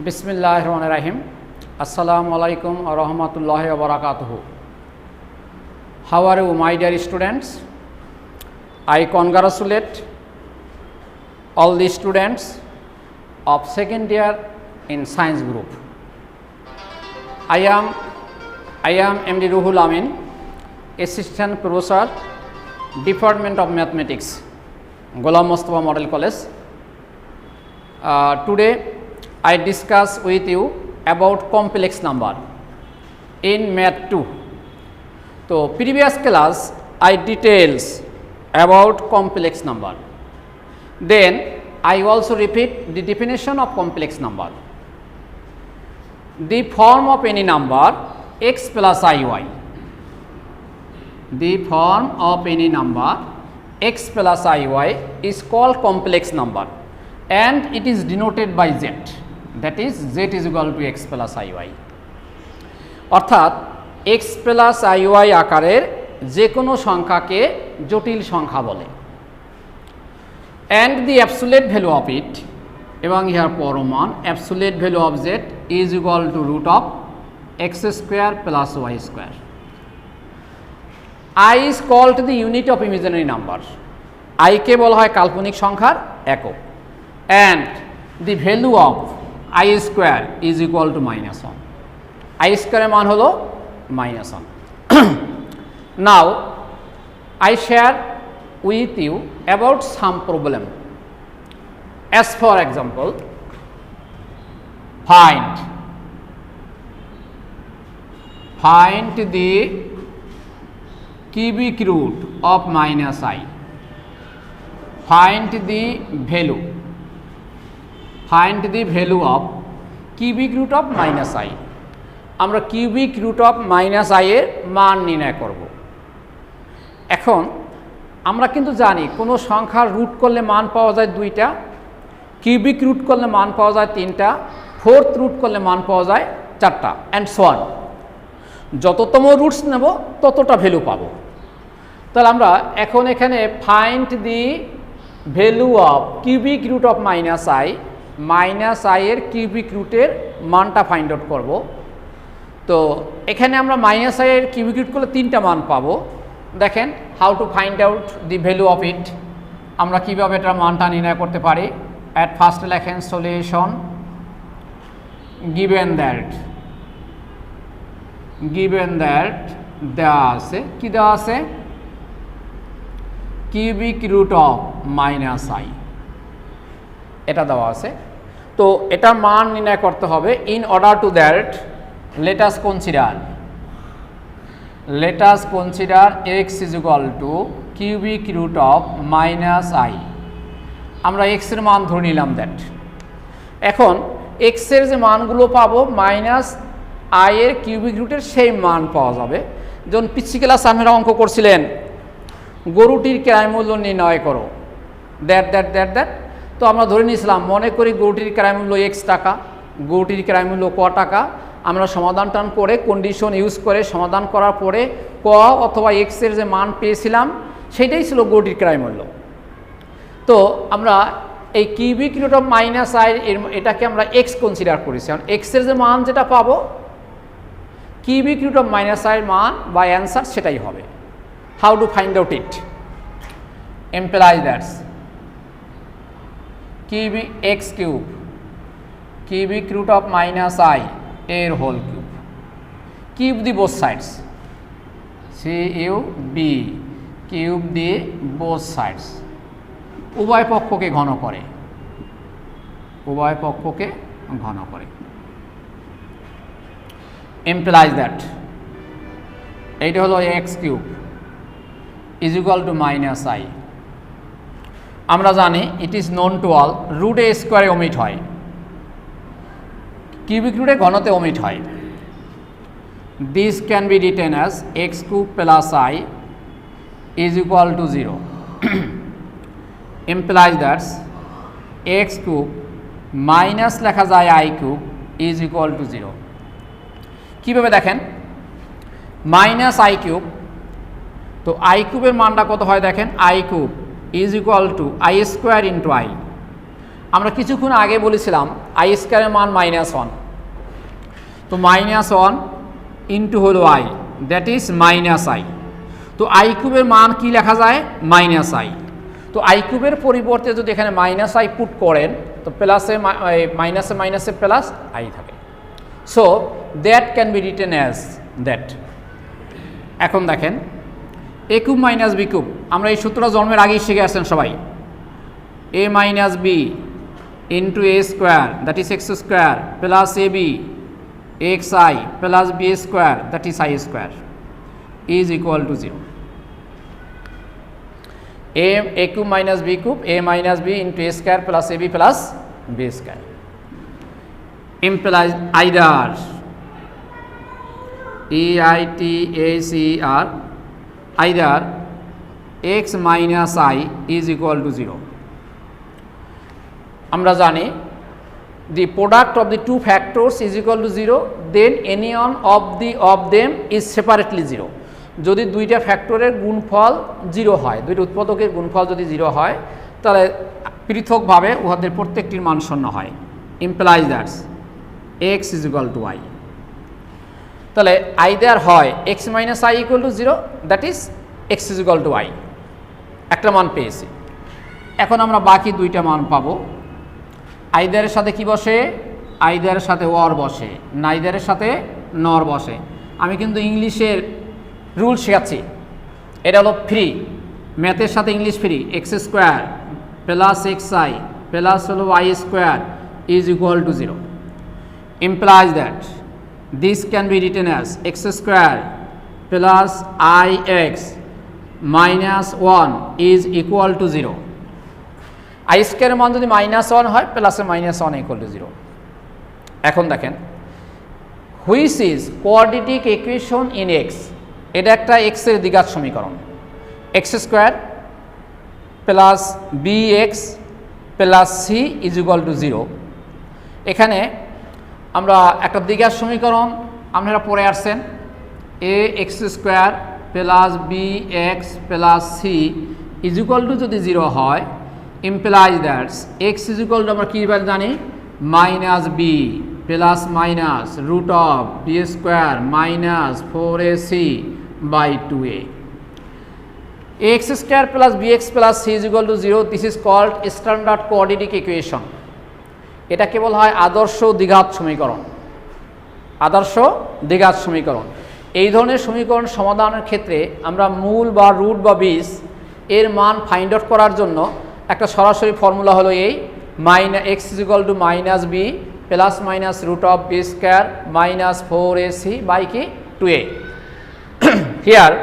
Bismillahirrahmanirrahim. Assalamu alaikum wa rahmatullahi wa barakatuhu. How are you, my dear students? I congratulate all the students of second year in science group. I am MD Ruhul Amin, Assistant Professor, Department of Mathematics, Ghulam Mustafa Model College. Today I discuss with you about complex number in Math 2. So previous class I details about complex number. Then I also repeat the definition of complex number. The form of any number x plus iy. The form of any number x plus iy is called complex number and it is denoted by z. That is z is equal to x plus iy. অর্থাৎ x plus iy আকারের যে কোনো সংখ্যাকে জটিল সংখ্যা বলে। And the absolute value of it এবং ইহার পরমান absolute value of z is equal to root of x square plus y square. I is called the unit of imaginary number. I কে বলা হয় কাল্পনিক সংখ্যার একক। And the value of I square is equal to -1. I square এর মান হলো -1. Now I share with you about some problem. As for example, find the cubic root of -i. Find the value of cubic root of -i. আমরা cubic root of -i এর মান নির্ণয় করব। এখন আমরা কিন্তু জানি কোনো সংখ্যার রুট করলে মান পাওয়া যায় দুইটা, কিউবিক রুট করলে মান পাওয়া যায় তিনটা, ফোর্থ রুট করলে মান পাওয়া যায় চারটা অ্যান্ড সো অন। যততম রুটস নেব ততটা ভ্যালু পাবো। তাহলে আমরা এখন এখানে find the value of cubic root of -i এর কিউবিক রুটের মানটা ফাইন্ড আউট করব। তো এখানে আমরা -i এর কিউবিক রুট করলে তিনটা মান পাবো। দেখেন how to find out the value of it, আমরা কীভাবে এটার মানটা নির্ণয় করতে পারি। অ্যাট ফার্স্ট লেখেন সলিউশন গিভেন দ্যাট দেওয়া আছে, কি দেওয়া আছে, কিউবিক রুট অফ -i এটা দেওয়া আছে। তো এটার মান নির্ণয় করতে হবে। In order to that let us consider x is equal to cubic root of -i. আমরা x এর মান ধরে নিলাম দ্যাট। এখন x এর যে মানগুলো পাবো -i এর কিউবিক রুটের সেই মান পাওয়া যাবে। যখন পিচ্ছি ক্লাস আপনারা অঙ্ক করছিলেন গরুটির ক্রয় মূল্য নির্ণয় করো দ্যাট। তো আমরা ধরে নিয়েছিলাম, মনে করি গরুটির ক্রয় মূল্য x টাকা, গরুটির ক্রয় মূল্য ক টাকা। আমরা সমাধান টান করে কন্ডিশন ইউজ করে সমাধান করার পরে ক অথবা x এর যে মান পেয়েছিলাম সেটাই ছিল গরুটির ক্রয় মূল্য। তো আমরা এই কিউবিক রুট অফ -i এটাকে আমরা x কনসিডার করেছি। কারণ x এর যে মান যেটা পাবো কিউবিক রুট অফ -i এর মান বা অ্যান্সার সেটাই হবে। How to find out it, implies that cubic root of -i এর whole cube the both sides, cube দিয়ে বোথ সাইডস উভয় পক্ষকে ঘন করে, implies that এইটা হলো x cube is equal to -i। আমরা জানি it is known to all, root এ স্কোয়ারে ওমিট হয়, কিউবিক রুটে ঘনতে ওমিট হয়। This can be written as x cube plus i is equal to 0 implies that x cube minus লেখা যায় i cube is equal to 0। কীভাবে দেখেন, -i কিউব, তো i কিউবের মানটা কত হয় দেখেন, i cube is equal to i square into i। আমরা কিছুক্ষণ আগে বলেছিলাম আই স্কোয়ারের মান -1, তো -1 ইন্টু হলো আই, দ্যাট ইজ -i। তো আই কিউবের মান কি লেখা যায়? -i। তো আই কিউবের পরিবর্তে যদি এখানে -i পুট করেন তো প্লাসে মাইনাসে মাইনাসে প্লাস আই থাকে। So that can be written as that. এখন দেখেন a cube minus b cube, আমরা এই সূত্রটা জন্মের আগেই শিখে আসছেন সবাই। A minus b into a square that is x square plus a b x i plus b square that is I square is equal to 0। a cube minus b cube, a minus b into a square plus ab plus b square implies either EITACR either x minus I is equal to 0। আমরা জানি the product of the two factors is equal to 0, then any one of them is separately 0। যদি দুইটা ফ্যাক্টরের গুণফল 0 হয়, দুইটা উৎপাদকের গুণফল যদি 0 হয় তাহলে পৃথকভাবে উহাদের প্রত্যেকটির মান 0 হয়। Implies that's x is equal to y। তাহলে আইদার হয় x minus i equal to 0, that is x is equal to y। একটা মান পেয়েছি। এখন আমরা বাকি দুইটা মান পাবো। আইদারের সাথে কি বসে? আইদারের সাথে ওর বসে, নাইদারের সাথে নর বসে। আমি কিন্তু ইংলিশের রুল শেখাচ্ছি, এটা হলো ফ্রি, ম্যাথের সাথে English free. X square plus x i plus হলো y square is equal to 0 implies that this can be written as x square plus ix minus 1 is equal to 0। I স্কোয়ারের মান যদি -1 হয় প্লাসে -1 ইকুয়াল টু 0। এখন দেখেন which is quadratic equation in x, এটা একটা এক্স এর দ্বিঘাত সমীকরণ। X square plus b x plus c is equal to 0। এখানে আমরা একটা দ্বিঘাত সমীকরণ আপনারা পড়ে আসছেন, a x square plus b x plus c is equal to যদি 0 হয় implies that's x is equal to আমরা কী জানি minus b plus minus root of B square minus 4ac by 2a। x square plus bx plus c is equal to 0, this is called standard quadratic equation। এটা কেবল হয় আদর্শ দ্বিঘাত সমীকরণ। আদর্শ দ্বিঘাত সমীকরণ, এই ধরনের সমীকরণ সমাধানের ক্ষেত্রে আমরা মূল বা রুট বা বেস এর মান ফাইন্ড আউট করার জন্য একটা সরাসরি ফর্মুলা হলো এই x is equal to minus b plus minus root of b square minus 4ac by 2a। Here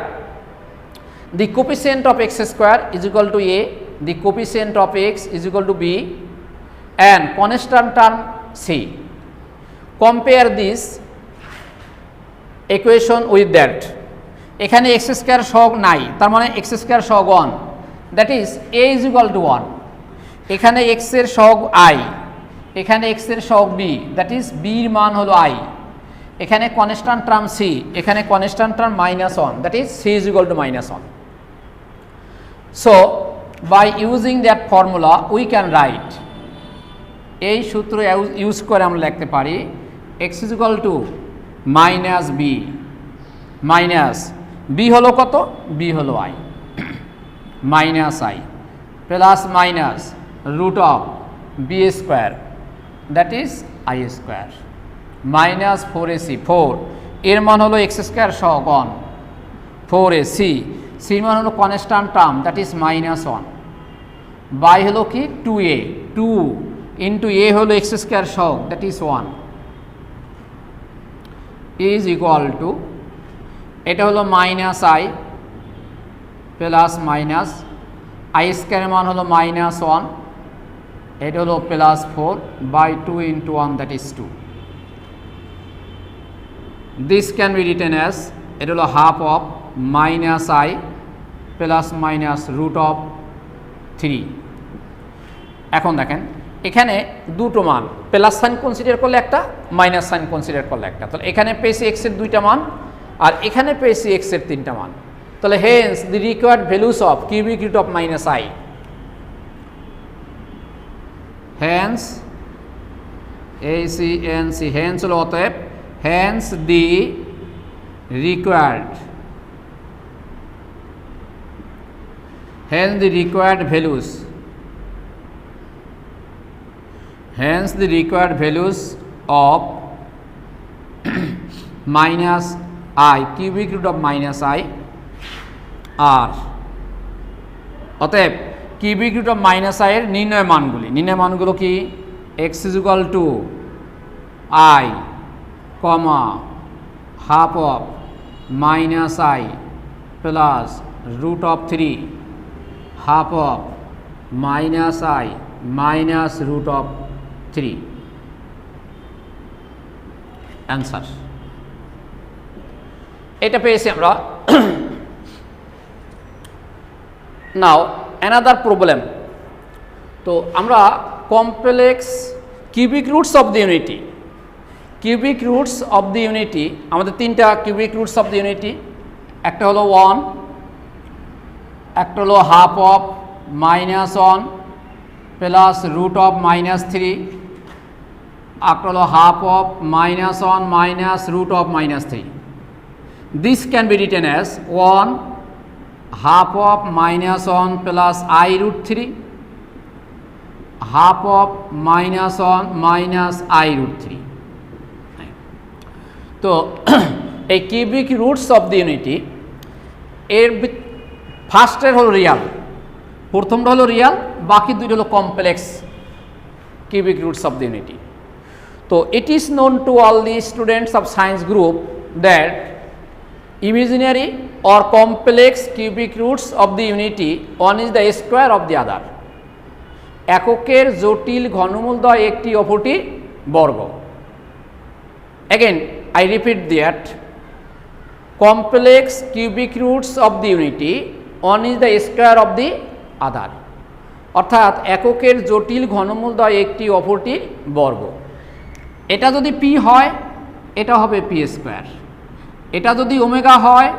the coefficient of x square is equal to a, the coefficient of x is equal to b and constant term c। Compare this equation with that। এখানে x square সহগ নাই, তার মানে x square সহগ 1, that is a is equal to 1। এখানে x এর সহগ i, এখানে x এর সহগ b, that is b এর মান হলো i। এখানে কনস্ট্যান্ট টার্ম c, এখানে constant term -1, that is c is equal to -1। So by using that formula we can write, এই সূত্র ইউজ করে আমরা লিখতে পারি x is equal to minus B, minus B হলো কত? বি হলো i, minus i plus minus root of B square that is I square minus 4ac, 4 এর মান হলো এক্স স্কোয়ার সহ 1, 4ac, সির মান হলো constant term that is -1, by হলো কি 2a, 2 ইন্টু এ হলো এক্স স্কোয়ার সহ that is 1 is equal to, এটা হলো -i প্লাস মাইনাস আই স্কোয়ারের মান হলো -1, এটা হলো +4 by 2 into 1 that is 2। This can be written as it will half of minus I plus minus root of 3। এখন দেখেন এখানে দুটো মান, প্লাস সাইন কনসিডার করলে একটা, মাইনাস সাইন কনসিডার করলে একটা। তাহলে এখানে পেয়েছি x এর দুইটা মান আর এখানে পেয়েছি x এর তিনটা মান। তাহলে hence the required values of cubic root of -i hence hence হলো অতএব hence the required values of minus I cubic root of minus I are অতএব cubic root of minus I এর নির্ণয় মানগুলো কি x is equal to I comma half of minus I plus root of 3 half of minus I minus root of 3 answer এটা পেয়েছি আমরা নাও another problem তো আমরা complex cubic roots of the unity আমাদের তিনটা cubic roots of the unity একটা হলো 1 একটা হলো half of minus 1 plus root of minus 3 একটা হলো half of minus 1 minus root of minus 3 this can be written as 1 half of minus 1 plus I root 3 half of minus 1 minus I root 3 তো এই cubic roots of the unity এর ফার্স্টের হলো Real প্রথমটা হলো Real বাকি দুইটা হলো complex cubic roots of the unity তো it is known to all the students of science group that imaginary or complex cubic roots of the unity one is the square of the other এককের জটিল ঘনমূলদ্বয় একটি অপরটির বর্গ again I repeat that complex cubic roots of the unity one is the square of the other অর্থাৎ এককের জটিল ঘনমূলদ্বয় একটি অপরটির বর্গ এটা যদি p হয় এটা হবে p স্কয়ার এটা যদি ওমেগা হয়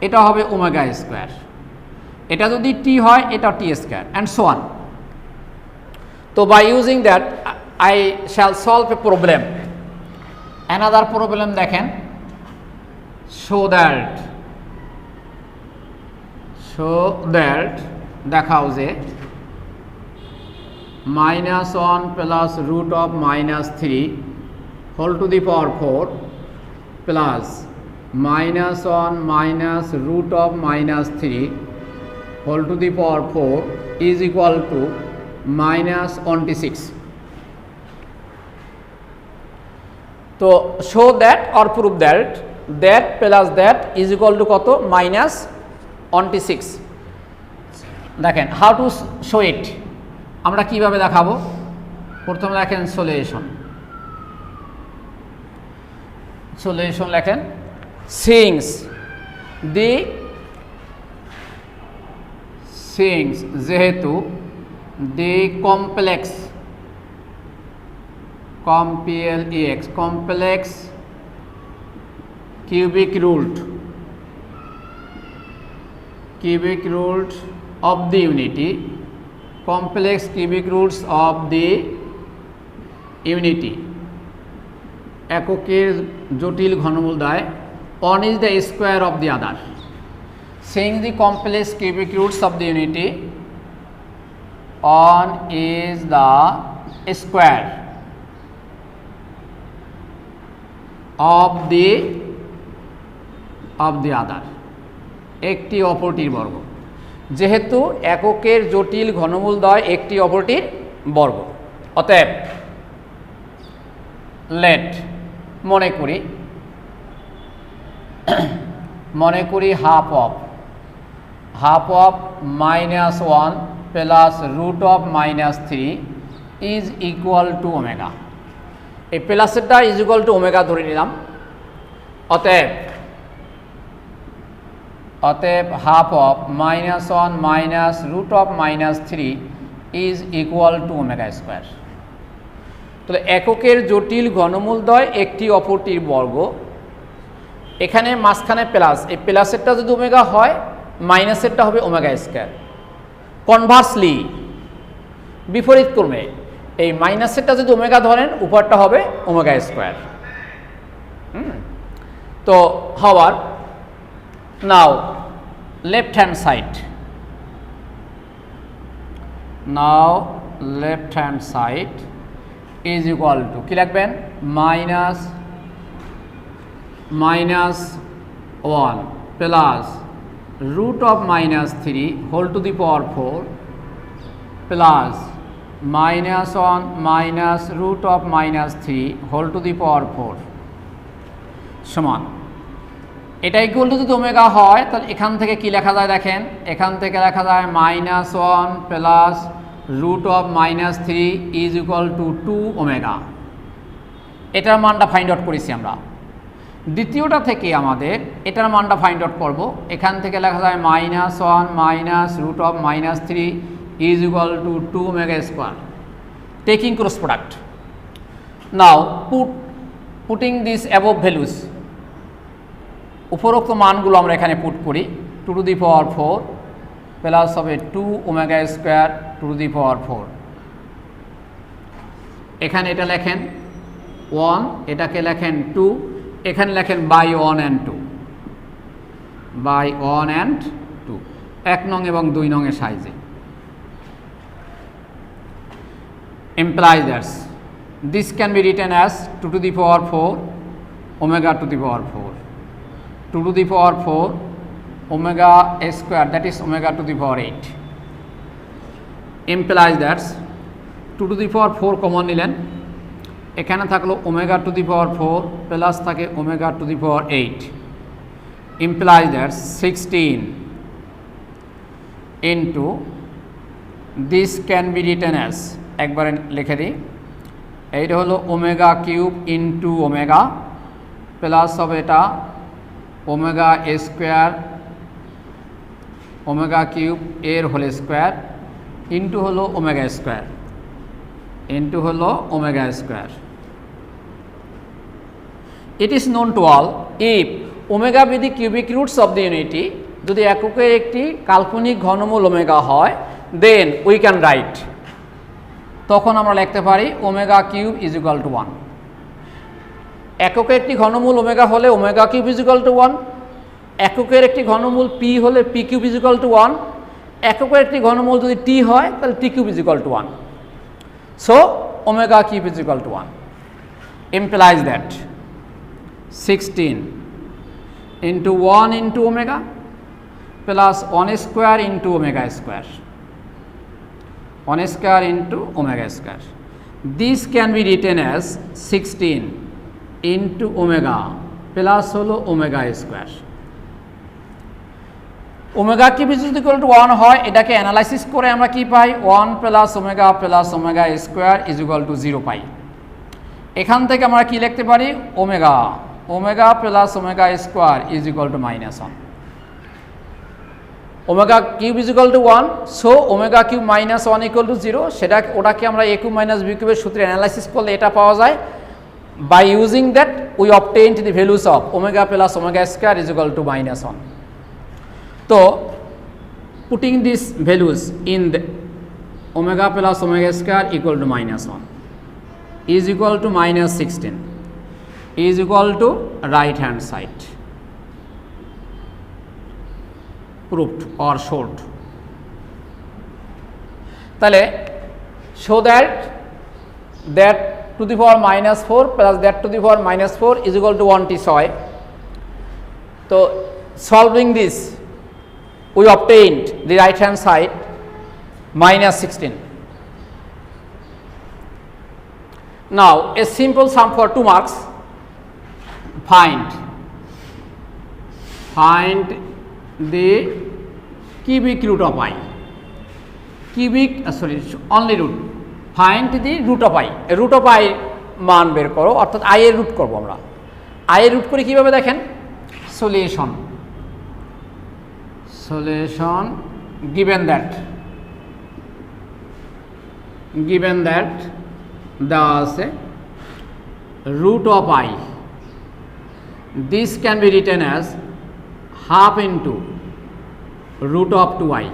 এটা হবে ওমেগা স্কয়ার এটা যদি টি হয় এটা T square and so on তো by using that I shall solve a problem another problem দেখেন শো দ্যাট দেখাও যে minus 1 plus root of minus 3 whole to the power 4 plus minus 1 minus root of minus 3 whole to the power 4 is equal to minus 26 তো show that or prove that plus that is equal to কত minus 26 দেখেন how to show it আমরা কিভাবে দেখাবো প্রথমে লেখেন solution লেখেন since যেহেতু the complex cubic root of the unity complex cubic roots of the unity এককের জটিল ঘনমূলদ্বয় one is the square of the other saying the complex cubic roots of the unity one is the square of the other একটি অপরটির বর্গ যেহেতু এককের জটিল ঘনমূলদ্বয় একটি অপরটির বর্গ অতএব লেট মনে করি half of minus 1 plus root of minus 3 is equal to omega এই প্লাসেরটা ইজ ইকুয়াল টু ওমেগা ধরে নিলাম অতএব half of minus 1 minus root of minus 3 is equal to omega square তাহলে এককের জটিল ঘনমূলদ্বয় একটি অপরটির বর্গ এখানে মাঝখানে প্লাস এই প্লাসেরটা যদি ওমেগা হয় মাইনাসেরটা হবে ওমেগা স্কয়ার কনভার্সলি বিপরীত ক্রমে এই মাইনাসেরটা যদি ওমেগা ধরেন উপরটা হবে ওমেগা স্কোয়ার। তো however now left hand side, now left hand side is equal to কী লিখবেন, -1 plus root of -3 whole to the power 4 plus -1 minus root of -3 whole to the power 4 সমান, এটা ইকুয়াল টু যদি omega হয় তাহলে এখান থেকে কি লেখা যায় দেখেন, এখান থেকে লেখা যায় -1 plus root of -3 is equal two 2 omega. এটার মানটা ফাইন্ড আউট করেছি আমরা। দ্বিতীয়টা থেকে আমাদের এটার মানটা ফাইন্ড আউট করবো। এখান থেকে লেখা যায় -1 minus root of -3 is equal two 2 omega square, taking cross product. Now putting this above values, উপরোক্ত মানগুলো আমরা এখানে পুট করি। 2 টু দি পাওয়ার 4 প্লাস হবে 2 omega square 2 two the power 4। এখানে এটা লেখেন 1, এটাকে লেখেন 2, এখানে লেখেন বাই 1 and 2, বাই 1 and 2 1 নং এবং 2 নংয়ের সাইজে। implies that this can be written as 2 to the power 4 omega to the power 4, 2 to the power 4 omega square, that is omega to the power 8, implies that 2 to the power 4 common নিলেন, এখানে থাকলো omega to the power 4 plus থাকে omega to the power 8, implies that 16 into this can be written as, একবারে লিখে দিই, এইটা হলো omega cube into omega plus হবে এটা ওমেগা স্কোয়ার ওমেগা কিউব এর হোল স্কোয়ার ইন্টু হলো ওমেগা স্কোয়ার ইন্টু হলো omega square. It is known to all if omega be the cubic roots of the unity, যদি এককের একটি কাল্পনিক ঘনমূল ওমেগা হয়, then we can write, তখন আমরা লিখতে পারি omega cube is equal to 1। এককের একটি ঘনমূল ওমেগা হলে omega cube is equal to 1, এককের একটি ঘনমূল পি হলে p cube is equal to 1, এককের একটি ঘনমূল যদি টি হয় তাহলে t cube is equal to 1। So omega cube is equal to 1 implies that 16 into 1 into omega plus 1 square into omega square, 1 square into omega square. This can be written as 16 into omega plus holo omega square. Omega cube is equal to 1 হয়, এটাকে analysis করে আমরা কি পাই, 1 plus omega square is equal to 0 পাই। এখান থেকে আমরা কি লিখতে পারি, omega plus omega square is equal to -1। Omega cube is equal to 1, so omega cube -1 equal to 0, ওটাকে আমরা এ কিউব মাইনাস বি কিউবের সূত্রে অ্যানালাইসিস করলে এটা পাওয়া যায়। By using that we obtained the values of omega plus omega square is equal to -1। তো putting this values in the omega plus omega square equal to -1 is equal to -16 is equal to right hand side, proved or showed. তাহলে show that to the power -4 plus that to the power -4 is equal to 1t6. So solving this we obtained the right hand side -16. Now a simple sum for 2 marks. Find the cubic root of I. Only root. Find the root of I. Root of I মান বের করো, অর্থাৎ I এর root করব আমরা। I এর root করে কিভাবে দেখেন, সলিউশন given that দেওয়া আছে root of I, this can be written as half into root of 2I,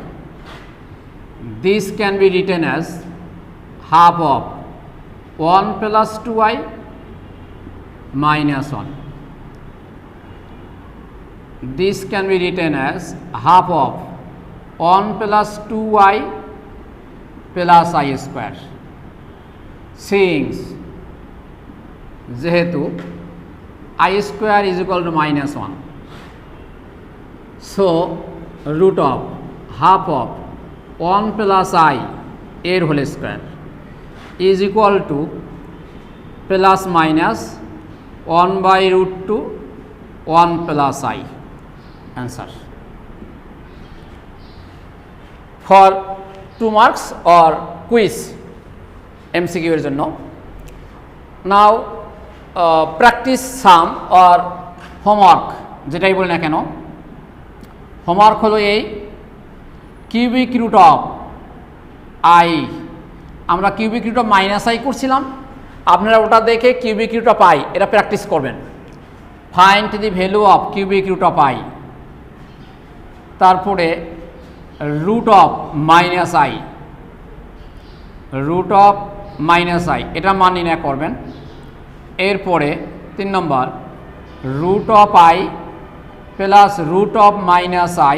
this can be written as half of 1 plus 2i minus 1. This can be written as half of 1 plus 2i plus I square. Since যেহেতু I square is equal to minus 1, so root of half of 1 plus I এর whole square is equal to plus minus 1 by root 2 1 plus I. Answer for 2 marks or quiz MCQ এর জন্য. Now practice sum or homework যেটাই বলি না কেন, homework হলো এই cubic root of i, আমরা cubic root of minus i করছিলাম, আপনারা ওটা দেখে কিউবিক রুট অফ আই এটা প্র্যাকটিস করবেন. Find the value of cubic root of i, তারপরে root of minus i, root of minus i এটা মান নির্ণয় করবেন. এরপরে 3 number root of i plus root of minus i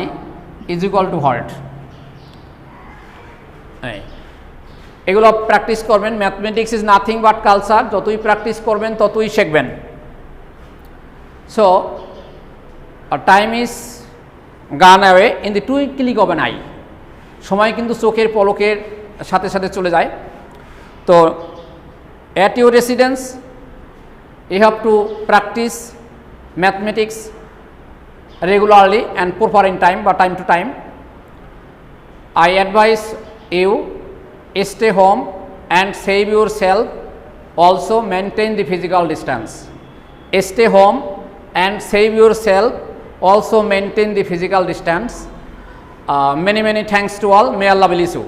is equal to what, এগুলো practice করবেন. Mathematics is nothing but culture, যতই practice করবেন ততই শিখবেন. সো টাইম ইজ গান away in the twinkling of an I, সময় কিন্তু চোখের পলকের সাথে সাথে চলে যায়. তো at your residence you have to practice mathematics regularly and proper in time but time to time. I advise you stay home and save yourself, also maintain the physical distance. Stay home and save yourself, also maintain the physical distance. Many thanks to all. May Allah bless you.